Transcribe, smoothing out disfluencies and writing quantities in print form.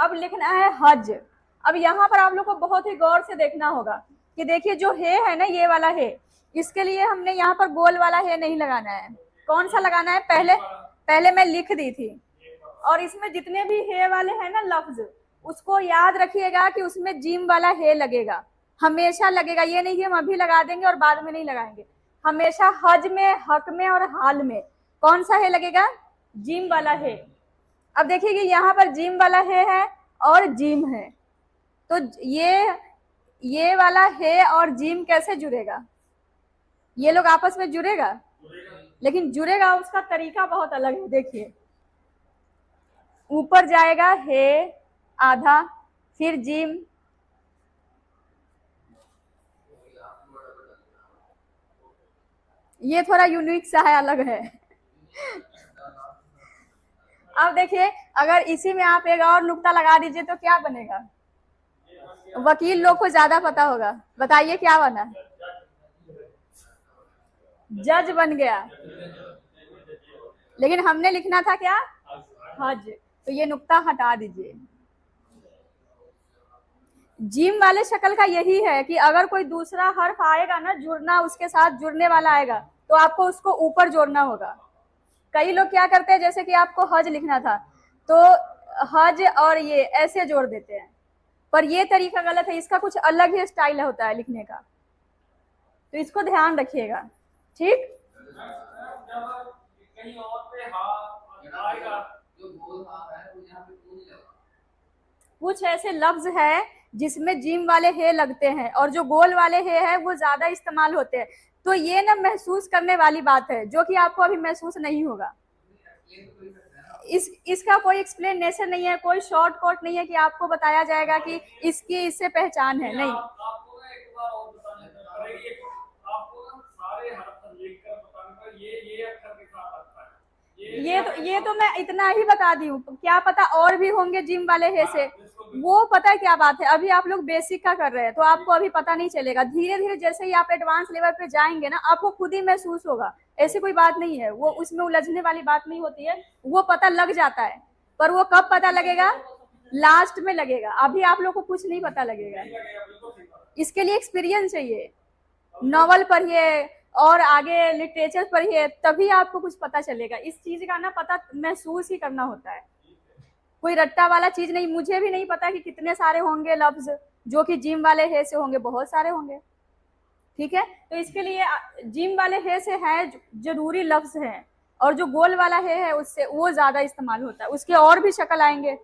अब लिखना है हज। अब यहाँ पर आप लोग को बहुत ही गौर से देखना होगा कि देखिए जो है ना, ये वाला है, इसके लिए हमने यहाँ पर गोल वाला है नहीं लगाना है। कौन सा लगाना है? पहले मैं लिख दी थी। और इसमें जितने भी है वाले हैं ना लफ्ज, उसको याद रखिएगा कि उसमें जीम वाला है लगेगा, हमेशा लगेगा। ये नहीं कि हम अभी लगा देंगे और बाद में नहीं लगाएंगे। हमेशा हज में, हक में और हाल में कौन सा है लगेगा? जीम वाला है। अब देखिए कि यहाँ पर जीम वाला है और जीम है, तो ये वाला है और जीम कैसे जुड़ेगा? ये लोग आपस में जुड़ेगा, लेकिन जुड़ेगा उसका तरीका बहुत अलग है। देखिए, ऊपर जाएगा है आधा, फिर जीम, ये थोड़ा यूनिक सा है, अलग है। अब देखिए, अगर इसी में आप एक और नुक्ता लगा दीजिए तो क्या बनेगा? वकील लोग को ज्यादा पता होगा, बताइए क्या बना? जज बन गया। लेकिन हमने लिखना था क्या? हज। तो ये नुक्ता हटा दीजिए। जीम वाले शक्ल का यही है कि अगर कोई दूसरा हर्फ आएगा ना जुड़ना, उसके साथ जुड़ने वाला आएगा, तो आपको उसको ऊपर जोड़ना होगा। कई लोग क्या करते हैं, जैसे कि आपको हज लिखना था तो हज और ये ऐसे जोड़ देते हैं, पर ये तरीका गलत है। इसका कुछ अलग ही स्टाइल होता है लिखने का, तो इसको ध्यान रखिएगा। ठीक, कुछ ऐसे लफ्ज है जिसमें जीम वाले हे लगते हैं और जो गोल वाले हे है वो ज्यादा इस्तेमाल होते हैं। तो ये ना महसूस करने वाली बात है, जो कि आपको अभी महसूस नहीं होगा। इसका कोई एक्सप्लेनेशन नहीं है, कोई शॉर्टकट नहीं है कि आपको बताया जाएगा कि इसकी इससे पहचान है, नहीं। ये तो मैं इतना ही बता दी हूँ, क्या पता और भी होंगे जिम वाले है से। वो पता है क्या बात है, अभी आप लोग बेसिक का कर रहे हैं तो आपको अभी पता नहीं चलेगा। धीरे धीरे जैसे ही आप एडवांस लेवल पे जाएंगे ना, आपको खुद ही महसूस होगा। ऐसी कोई बात नहीं है, वो उसमें उलझने वाली बात नहीं होती है, वो पता लग जाता है। पर वो कब पता लगेगा? लास्ट में लगेगा, अभी आप लोग को कुछ नहीं पता लगेगा। इसके लिए एक्सपीरियंस चाहिए, नॉवल पढ़िए और आगे लिटरेचर पढ़िए, तभी आपको कुछ पता चलेगा। इस चीज का ना पता महसूस ही करना होता है, कोई रट्टा वाला चीज नहीं। मुझे भी नहीं पता कि कितने सारे होंगे लफ्ज जो कि जिम वाले है से होंगे, बहुत सारे होंगे। ठीक है, तो इसके लिए जिम वाले है से है जरूरी लफ्ज है, और जो गोल वाला है उससे वो ज्यादा इस्तेमाल होता है, उसके और भी शक्ल आएंगे।